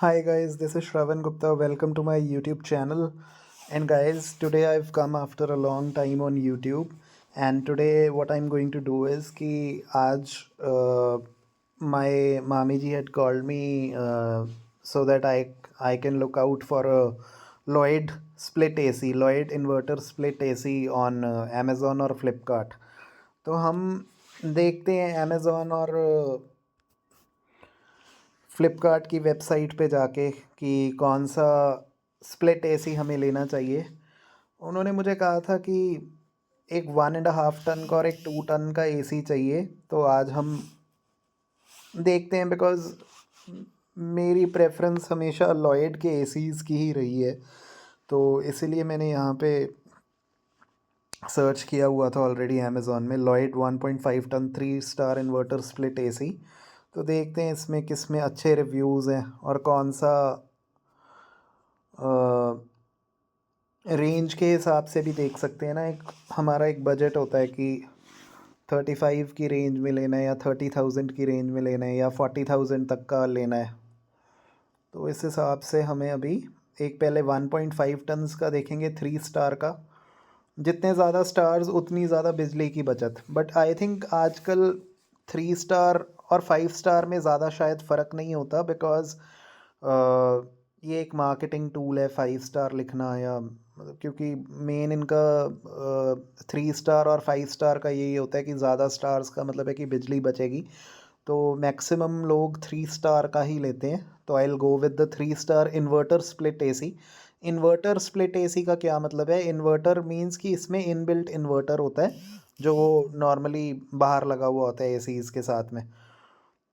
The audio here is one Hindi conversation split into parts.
Hi guys, this is Shravan Gupta. Welcome to my YouTube channel. And guys, today I've come after a long time on YouTube. And today what I'm going to do is कि आज my mami ji had called me so that I can look out for a Lloyd split AC, Lloyd inverter split AC on Amazon or Flipkart. तो हम देखते हैं Amazon और फ्लिपकार्ट की वेबसाइट पे जाके कि कौन सा स्प्लिट एसी हमें लेना चाहिए। उन्होंने मुझे कहा था कि एक 1.5 टन का और एक 2 टन का एसी चाहिए। तो आज हम देखते हैं बिकॉज़ मेरी प्रेफरेंस हमेशा लॉयड के एसीज़ की ही रही है। तो इसीलिए मैंने यहाँ पे सर्च किया हुआ था ऑलरेडी अमेज़ॉन में Lloyd 1.5 ton 3 star inverter split AC. तो देखते हैं इसमें किस में अच्छे रिव्यूज़ हैं और कौन सा रेंज के हिसाब से भी देख सकते हैं ना। एक हमारा एक बजट होता है कि 35 की रेंज में लेना है या 30,000 की रेंज में लेना है या 40,000 तक का लेना है। तो इस हिसाब से हमें अभी एक पहले 1.5 टन्स का देखेंगे 3 स्टार का। जितने ज़्यादा स्टार्स उतनी ज़्यादा बिजली की बचत। बट आई थिंक आजकल 3 स्टार और 5 स्टार में ज़्यादा शायद फ़र्क नहीं होता बिकॉज़ ये एक मार्केटिंग टूल है 5 स्टार लिखना या मतलब क्योंकि मेन इनका 3 स्टार और 5 स्टार का यही होता है कि ज़्यादा स्टार्स का मतलब है कि बिजली बचेगी। तो मैक्सिमम लोग 3 स्टार का ही लेते हैं। तो I will go with the 3 star inverter split AC. Inverter split AC का क्या मतलब है? इन्वर्टर मींस कि इसमें इनबिल्ट इन्वर्टर होता है जो नॉर्मली बाहर लगा हुआ होता है एसीज़ के साथ में।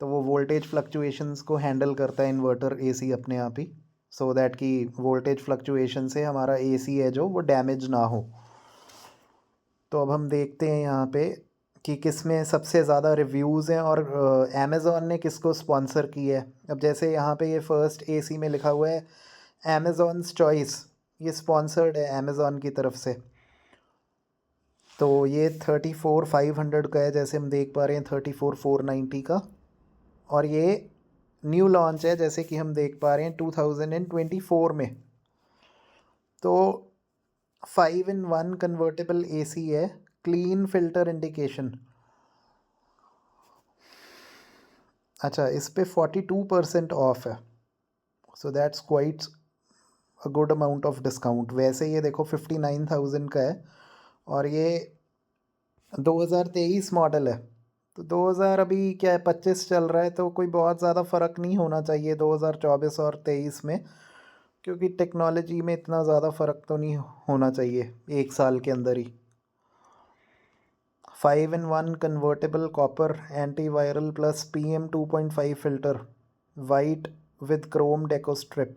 तो वो वोल्टेज फ्लक्चुएशंस को हैंडल करता है इन्वर्टर एसी अपने आप ही, सो दैट कि वोल्टेज फ्लक्चुएशन से हमारा एसी है जो वो डैमेज ना हो। तो अब हम देखते हैं यहाँ पे कि किस में सबसे ज़्यादा रिव्यूज़ हैं और अमेज़ॉन ने किसको स्पॉन्सर की है। अब जैसे यहाँ पे ये फर्स्ट एसी में लिखा हुआ है अमेज़ॉन्स चॉइस, ये स्पॉन्सर्ड है अमेज़ॉन की तरफ से। तो ये 34,500 का है, जैसे हम देख पा रहे हैं 34,490 का। और ये न्यू लॉन्च है जैसे कि हम देख पा रहे हैं 2024 में। तो 5-in-1 कन्वर्टेबल एसी है, क्लीन फिल्टर इंडिकेशन। अच्छा, इस पे 42% ऑफ है, so that's quite a good amount of discount. वैसे ये देखो 59,000 का है और ये 2023 मॉडल है। तो 2000 अभी क्या है 25 चल रहा है, तो कोई बहुत ज़्यादा फ़र्क नहीं होना चाहिए 2024 और 23 में, क्योंकि टेक्नोलॉजी में इतना ज़्यादा फ़र्क तो नहीं होना चाहिए एक साल के अंदर ही। 5-in-1 convertible copper antiviral plus PM2.5 filter, white with chrome deco strip,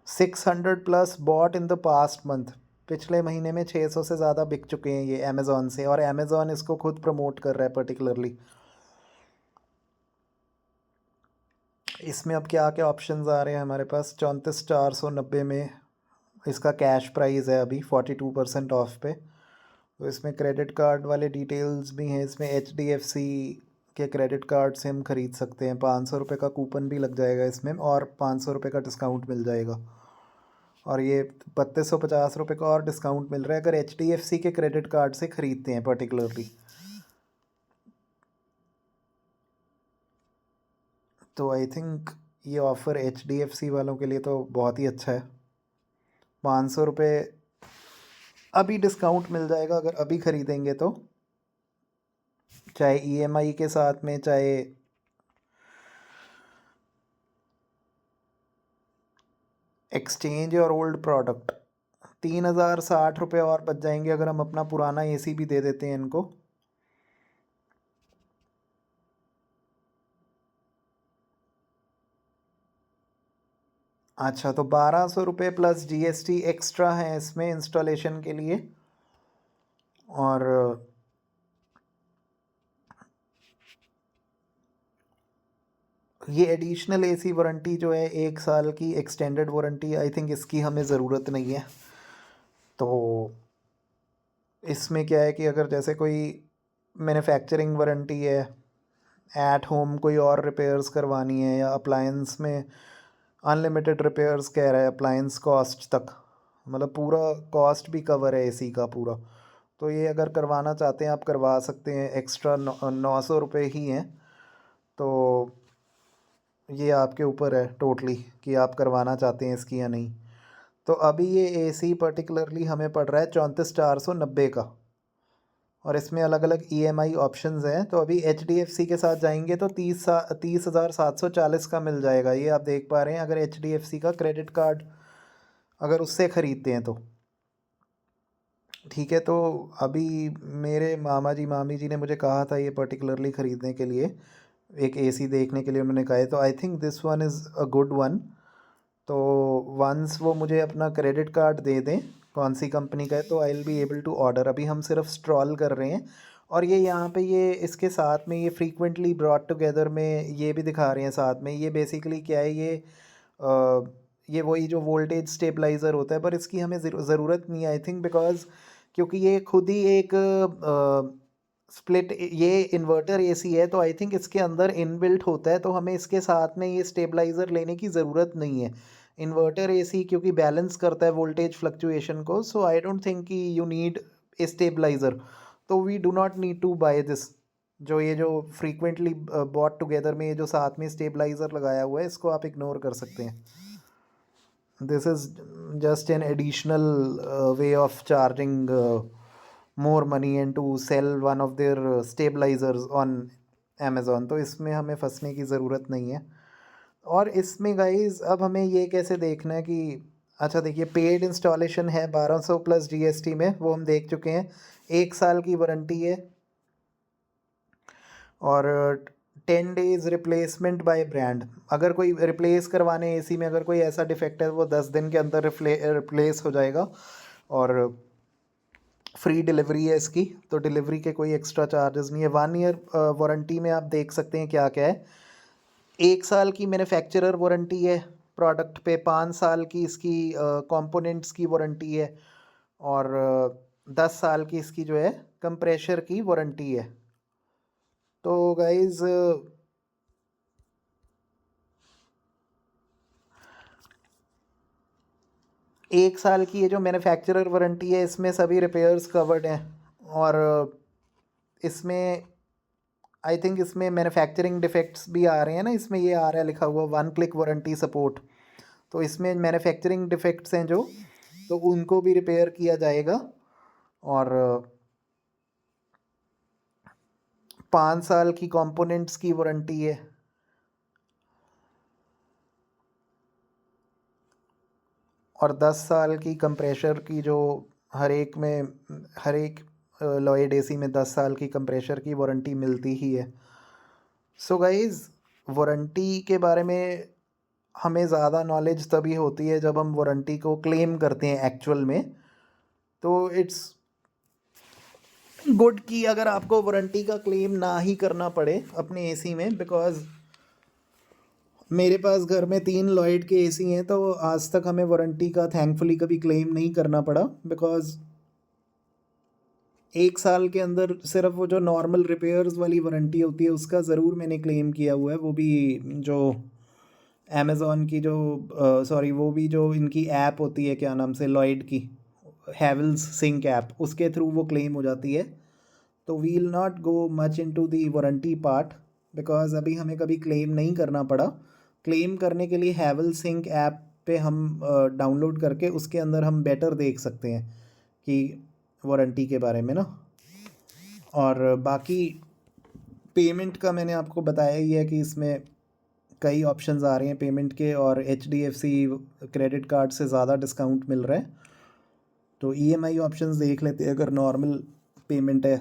600 plus bought in the past month. पिछले महीने में 600 से ज़्यादा बिक चुके हैं ये अमेज़ॉन से, और अमेज़ॉन इसको खुद प्रमोट कर रहा है पर्टिकुलरली। इसमें अब क्या क्या ऑप्शंस आ रहे हैं हमारे पास? 34,490 में इसका कैश प्राइस है अभी 42% ऑफ पे। तो इसमें क्रेडिट कार्ड वाले डिटेल्स भी हैं। इसमें HDFC के क्रेडिट कार्ड से हम ख़रीद सकते हैं। 500 रुपये का कूपन भी लग जाएगा इसमें और 500 रुपये का डिस्काउंट मिल जाएगा। और ये 3250 रुपये का और डिस्काउंट मिल रहा है अगर HDFC के क्रेडिट कार्ड से ख़रीदते हैं पर्टिकुलरली। तो आई थिंक ये ऑफ़र HDFC वालों के लिए तो बहुत ही अच्छा है। 500 रुपये अभी डिस्काउंट मिल जाएगा अगर अभी ख़रीदेंगे तो, चाहे EMI के साथ में, चाहे एक्सचेंज और ओल्ड प्रोडक्ट। 3,060 रुपये और बच जाएंगे अगर हम अपना पुराना एसी भी दे देते हैं इनको। अच्छा, तो 1,200 रुपये प्लस GST एक्स्ट्रा है इसमें इंस्टॉलेशन के लिए। और ये एडिशनल एसी वारंटी जो है 1 साल की एक्सटेंडेड वारंटी, आई थिंक इसकी हमें ज़रूरत नहीं है। तो इसमें क्या है कि अगर जैसे कोई मैन्युफैक्चरिंग वारंटी है, एट होम कोई और रिपेयर्स करवानी है या अप्लायंस में अनलिमिटेड रिपेयर्स कह रहा है, अप्लायंस कॉस्ट तक, मतलब पूरा कॉस्ट भी कवर है एसी का पूरा। तो ये अगर करवाना चाहते हैं आप करवा सकते हैं, एक्स्ट्रा 900 रुपये ही हैं। तो ये आपके ऊपर है टोटली कि आप करवाना चाहते हैं इसकी या नहीं। तो अभी ये एसी पर्टिकुलरली हमें पड़ रहा है 34,490 का, और इसमें अलग अलग ईएमआई ऑप्शंस हैं। तो अभी एचडीएफसी के साथ जाएंगे तो 30,740 का मिल जाएगा, ये आप देख पा रहे हैं, अगर एचडीएफसी का क्रेडिट कार्ड अगर उससे ख़रीदते हैं तो। ठीक है, तो अभी मेरे मामा जी मामी जी ने मुझे कहा था ये पर्टिकुलरली ख़रीदने के लिए, एक एसी देखने के लिए उन्होंने कहा है, तो I think this one is a good one. तो वंस वो मुझे अपना क्रेडिट कार्ड दे दें कौन सी कंपनी का है, तो I will be able to order. अभी हम सिर्फ स्ट्रॉल कर रहे हैं, और ये यहाँ पे ये इसके साथ में ये फ्रीक्वेंटली ब्रॉट टुगेदर में ये भी दिखा रहे हैं साथ में। ये बेसिकली क्या है, ये वही जो वोल्टेज स्टेबलाइज़र होता है, पर इसकी हमें ज़रूरत नहीं है आई थिंक, बिकॉज़ क्योंकि ये खुद ही एक स्प्लिट ये इन्वर्टर एसी है, तो आई थिंक इसके अंदर इनबिल्ट होता है, तो हमें इसके साथ में ये स्टेबलाइज़र लेने की ज़रूरत नहीं है। इन्वर्टर एसी क्योंकि बैलेंस करता है वोल्टेज फ्लक्चुएशन को, सो आई डोंट थिंक कि यू नीड ए स्टेबलाइज़र। तो we do not need to buy this. जो ये जो फ्रीक्वेंटली बॉट टुगेदर में ये जो साथ में स्टेबलाइज़र लगाया हुआ है, इसको आप इग्नोर कर सकते हैं। This is just an additional way of charging more money and to sell one of their stabilizers on Amazon। तो इसमें हमें फंसने की ज़रूरत नहीं है। और इसमें गाइस अब हमें ये कैसे देखना है कि, अच्छा देखिए, पेड इंस्टॉलेशन है 1200 प्लस जीएसटी में, वो हम देख चुके हैं। 1 साल की वारंटी है, और 10 डेज़ रिप्लेसमेंट बाय ब्रांड। अगर कोई रिप्लेस करवाने एसी में अगर कोई ऐसा डिफेक्ट है, वो 10 दिन के अंदर रिप्लेस हो जाएगा, और फ्री डिलीवरी है इसकी, तो डिलीवरी के कोई एक्स्ट्रा चार्जेस नहीं है। 1 ईयर वारंटी में आप देख सकते हैं क्या क्या है। 1 साल की मैन्युफैक्चरर वारंटी है प्रोडक्ट पे, 5 साल की इसकी कंपोनेंट्स की वारंटी है, और 10 साल की इसकी जो है कंप्रेशर की वारंटी है। तो गाइज़ 1 साल की ये जो मैन्युफैक्चरर वारंटी है, इसमें सभी रिपेयर्स कवर्ड हैं, और इसमें आई थिंक इसमें मैन्युफैक्चरिंग डिफेक्ट्स भी आ रहे हैं ना, इसमें ये आ रहा है लिखा हुआ 1 क्लिक वारंटी सपोर्ट। तो इसमें मैन्युफैक्चरिंग डिफेक्ट्स हैं जो, तो उनको भी रिपेयर किया जाएगा, और 5 साल की कंपोनेंट्स की वारंटी है, और 10 साल की कंप्रेशर की, जो हर एक में हर एक लॉयड एसी में 10 साल की कंप्रेशर की वारंटी मिलती ही है। सो गाइज़, वारंटी के बारे में हमें ज़्यादा नॉलेज तभी होती है जब हम वारंटी को क्लेम करते हैं एक्चुअल में। तो इट्स गुड कि अगर आपको वारंटी का क्लेम ना ही करना पड़े अपने एसी में, बिकॉज़ मेरे पास घर में 3 लॉयड के एसी हैं, तो आज तक हमें वारंटी का थैंकफुली कभी क्लेम नहीं करना पड़ा, बिकॉज़ 1 साल के अंदर सिर्फ वो जो नॉर्मल रिपेयर्स वाली वारंटी होती है उसका ज़रूर मैंने क्लेम किया हुआ है, वो भी जो अमेज़ॉन की जो सॉरी, वो भी जो इनकी ऐप होती है, क्या नाम से, लॉयड की हैवल्स सिंक ऐप, उसके थ्रू वो क्लेम हो जाती है। तो we will not go much into the warranty part, because अभी हमें कभी क्लेम नहीं करना पड़ा। क्लेम करने के लिए हैवल सिंक ऐप पे हम डाउनलोड करके उसके अंदर हम बेटर देख सकते हैं कि वारंटी के बारे में ना। और बाकी पेमेंट का मैंने आपको बताया ही है कि इसमें कई ऑप्शंस आ रहे हैं पेमेंट के, और एचडीएफसी क्रेडिट कार्ड से ज़्यादा डिस्काउंट मिल रहा है। तो ईएमआई ऑप्शंस देख लेते हैं। अगर नॉर्मल पेमेंट है,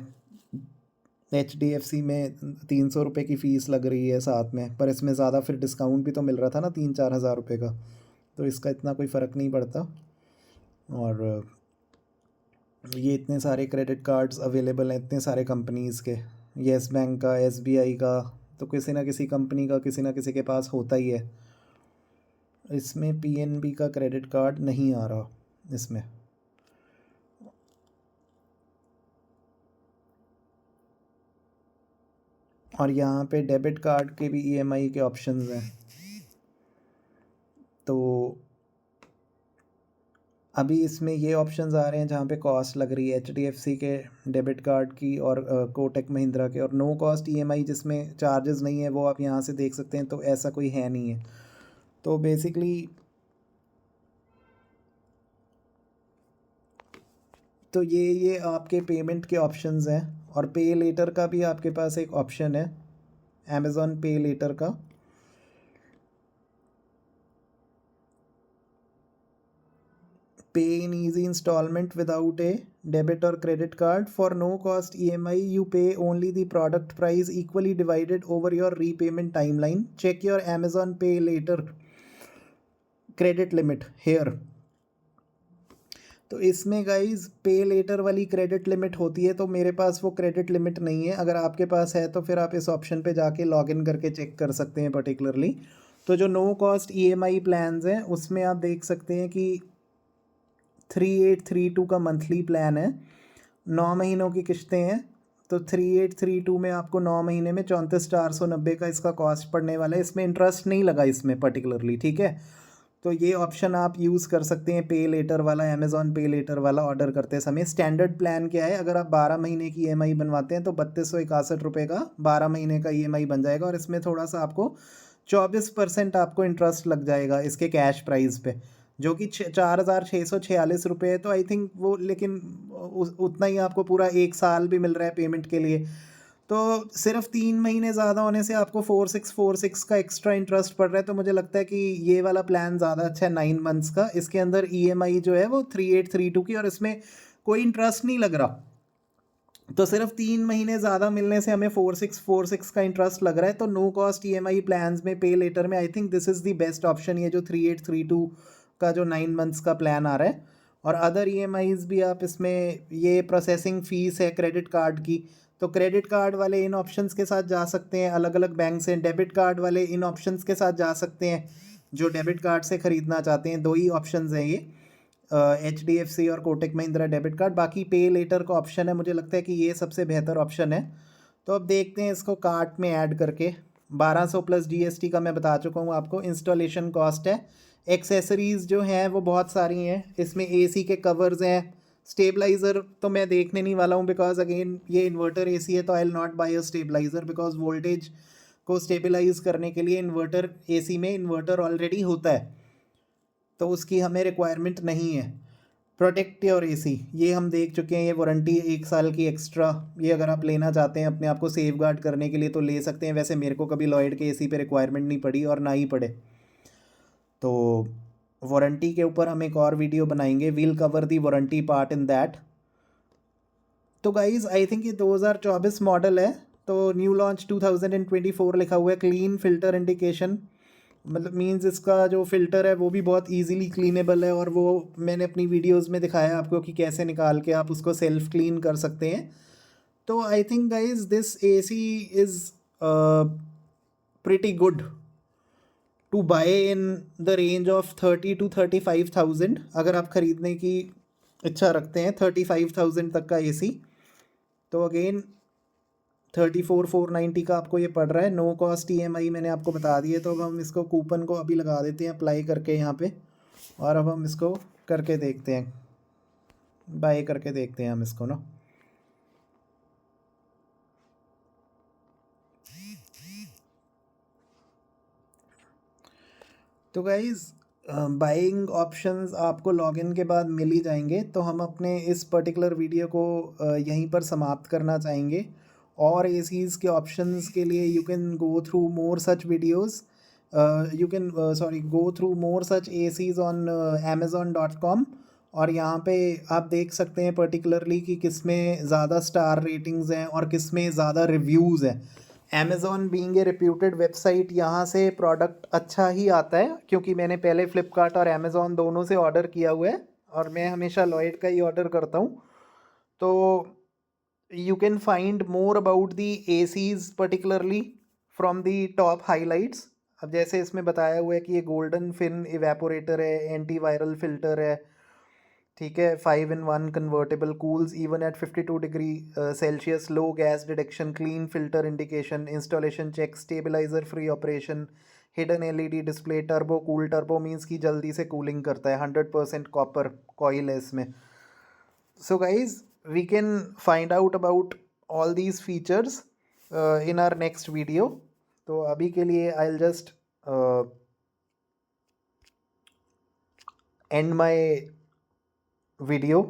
एचडीएफसी में 300 रुपये की फ़ीस लग रही है साथ में, पर इसमें ज़्यादा फिर डिस्काउंट भी तो मिल रहा था ना 3-4 हज़ार रुपये का, तो इसका इतना कोई फ़र्क नहीं पड़ता। और ये इतने सारे क्रेडिट कार्ड्स अवेलेबल हैं, इतने सारे कंपनीज़ के, येस बैंक का, एसबीआई का, तो किसी ना किसी कंपनी का किसी ना किसी के पास होता ही है। इसमें पीएनबी का क्रेडिट कार्ड नहीं आ रहा इसमें। और यहाँ पे डेबिट कार्ड के भी ईएमआई के ऑप्शंस हैं। तो अभी इसमें ये ऑप्शंस आ रहे हैं जहाँ पे कॉस्ट लग रही है HDFC के डेबिट कार्ड की और कोटक महिंद्रा के, और नो कॉस्ट EMI जिसमें चार्जेस नहीं है वो आप यहाँ से देख सकते हैं। तो ऐसा कोई है नहीं है। तो बेसिकली तो ये आपके पेमेंट के ऑप्शंस हैं, और पे लेटर का भी आपके पास एक ऑप्शन है, अमेज़ॉन पे लेटर का। पे इन easy installment without a debit or credit card for no cost EMI. You pay only the product price equally divided over your repayment timeline. Check your Amazon Pay later credit limit here. तो इसमें गाइज पे लेटर वाली क्रेडिट लिमिट होती है, तो मेरे पास वो क्रेडिट लिमिट नहीं है। अगर आपके पास है तो फिर आप इस ऑप्शन पे जाके लॉगिन करके चेक कर सकते हैं पर्टिकुलरली। तो जो नो कॉस्ट EMI प्लान्स हैं उसमें आप देख सकते हैं कि 3832 का मंथली प्लान है, 9 महीनों की किश्तें हैं। तो 3832 में आपको 9 महीने में 34,490 का इसका कॉस्ट पड़ने वाला है। इसमें इंटरेस्ट नहीं लगा इसमें पर्टिकुलरली, ठीक है। तो ये ऑप्शन आप यूज़ कर सकते हैं पे लेटर वाला, अमेज़ॉन पे लेटर वाला ऑर्डर करते समय। स्टैंडर्ड प्लान क्या है, अगर आप 12 महीने की EMI बनवाते हैं तो 3261 रुपये का 12 महीने का EMI बन जाएगा, और इसमें थोड़ा सा आपको 24% आपको इंटरेस्ट लग जाएगा इसके कैश प्राइस पे, जो कि 4,646 रुपये है। तो आई थिंक वो, लेकिन उतना ही आपको पूरा 1 साल भी मिल रहा है पेमेंट के लिए। तो सिर्फ 3 महीने ज़्यादा होने से आपको 4646 का एक्स्ट्रा इंटरेस्ट पड़ रहा है। तो मुझे लगता है कि ये वाला प्लान ज़्यादा अच्छा है 9 मंथ्स का। इसके अंदर EMI जो है वो 3832 की, और इसमें कोई इंटरेस्ट नहीं लग रहा। तो सिर्फ 3 महीने ज़्यादा मिलने से हमें 4646 का इंटरेस्ट लग रहा है। तो नो कॉस्ट EMI प्लान्स में, पे लेटर में, I think this is the best option, ये जो 3832 का जो 9 मंथ्स का प्लान आ रहा है। और अदर EMIs भी आप इसमें, ये प्रोसेसिंग फ़ीस है क्रेडिट कार्ड की, तो क्रेडिट कार्ड वाले इन ऑप्शंस के साथ जा सकते हैं, अलग अलग बैंक से। डेबिट कार्ड वाले इन ऑप्शंस के साथ जा सकते हैं, जो डेबिट कार्ड से ख़रीदना चाहते हैं। 2 ही ऑप्शंस हैं ये, HDFC और कोटक महिंद्रा डेबिट कार्ड। बाकी पे लेटर का ऑप्शन है, मुझे लगता है कि ये सबसे बेहतर ऑप्शन है। तो अब देखते हैं इसको कार्ट में ऐड करके। 1200 प्लस GST का मैं बता चुका हूँ आपको। इंस्टॉलेशन कॉस्ट है। एक्सेसरीज़ जो हैं वो बहुत सारी हैं इसमें। AC के कवर्स हैं, स्टेबलाइज़र तो मैं देखने नहीं वाला हूँ, बिकॉज अगेन ये इन्वर्टर AC है, तो I will not buy a stabiliser, because voltage को स्टेबलाइज करने के लिए इन्वर्टर, AC में इन्वर्टर ऑलरेडी होता है, तो उसकी हमें रिक्वायरमेंट नहीं है। प्रोटेक्ट योर AC, ये हम देख चुके हैं, ये वारंटी 1 साल की एक्स्ट्रा, ये अगर आप लेना चाहते हैं अपने आप को सेफ गार्ड करने के लिए तो ले सकते हैं। वैसे मेरे को कभी लॉयड के AC पे रिक्वायरमेंट नहीं पड़ी और ना ही पड़े। तो वारंटी के ऊपर हम एक और वीडियो बनाएंगे, we'll cover the warranty part in that. तो गाइज़ आई थिंक ये 2024 मॉडल है, तो न्यू लॉन्च 2024 लिखा हुआ है। क्लीन फ़िल्टर इंडिकेशन, मतलब मीन्स इसका जो फ़िल्टर है वो भी बहुत इजीली क्लीनेबल है, और वो मैंने अपनी वीडियोस में दिखाया आपको कि कैसे निकाल के आप उसको सेल्फ क्लीन कर सकते हैं। तो I think guys this AC is pretty good to buy in the range of 30,000 to 35,000। अगर आप ख़रीदने की इच्छा रखते हैं 35,000 तक का AC, तो अगेन 34,490 का आपको ये पड़ रहा है। नो कॉस्ट EMI मैंने आपको बता दिए। तो अब हम इसको कूपन को अभी लगा देते हैं अप्लाई करके यहाँ पे, और अब हम इसको करके देखते हैं, बाय करके देखते हैं हम इसको ना। तो गाइज़ बाइंग ऑप्शंस आपको लॉगिन के बाद मिल ही जाएंगे। तो हम अपने इस पर्टिकुलर वीडियो को यहीं पर समाप्त करना चाहेंगे। और ACs के ऑप्शंस के लिए you can go through more such videos, you can go through more such ACs on amazon.com। और यहाँ पे आप देख सकते हैं पर्टिकुलरली कि किस में ज़्यादा स्टार रेटिंग्स हैं और किस में ज़्यादा रिव्यूज़ हैं। Amazon being a reputed website, यहाँ से प्रोडक्ट अच्छा ही आता है, क्योंकि मैंने पहले फ़्लिपकार्ट और अमेज़ॉन दोनों से ऑर्डर किया हुआ है, और मैं हमेशा लॉयड का ही ऑर्डर करता हूँ। तो you can find more about the ACs particularly from the top highlights। अब जैसे इसमें बताया हुआ है कि ये गोल्डन फिन इवेपोरेटर है, एंटी वायरल फिल्टर है, ठीक है, 5-in-1 convertible, cools even at 52 degree Celsius, low gas detection, clean filter indication, installation check, stabiliser free operation, hidden LED display, turbo means कि जल्दी से कूलिंग करता है, 100% कॉपर कॉइल है इसमें. So guys, we can find out about all these features in our next video. तो अभी के लिए I'll just end my video,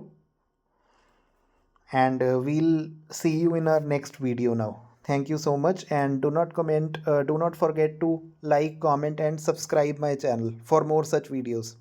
and we'll see you in our next video now. Thank you so much, and do not forget to like, comment and subscribe my channel for more such videos.